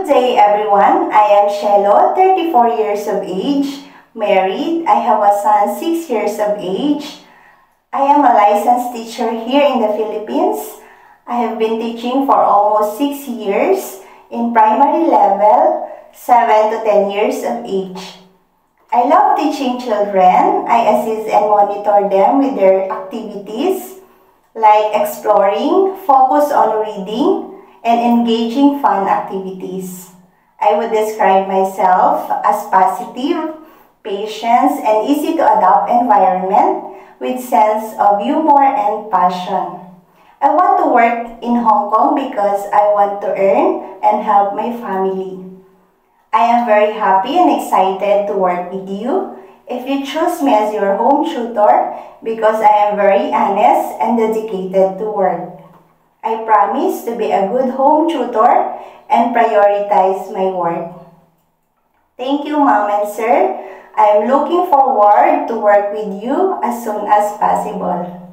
day everyone, I am Shelo, 34 years of age, married. I have a son 6 years of age. I am a licensed teacher here in the Philippines. I have been teaching for almost 6 years in primary level, 7 to 10 years of age. I love teaching children. I assist and monitor them with their activities like exploring, focus on reading, and engaging fun activities. I would describe myself as positive, patient, and easy to adopt environment with sense of humor and passion. I want to work in Hong Kong because I want to earn and help my family. I am very happy and excited to work with you if you choose me as your home tutor because I am very honest and dedicated to work. I promise to be a good home tutor and prioritize my work. Thank you, Mom and Sir. I am looking forward to work with you as soon as possible.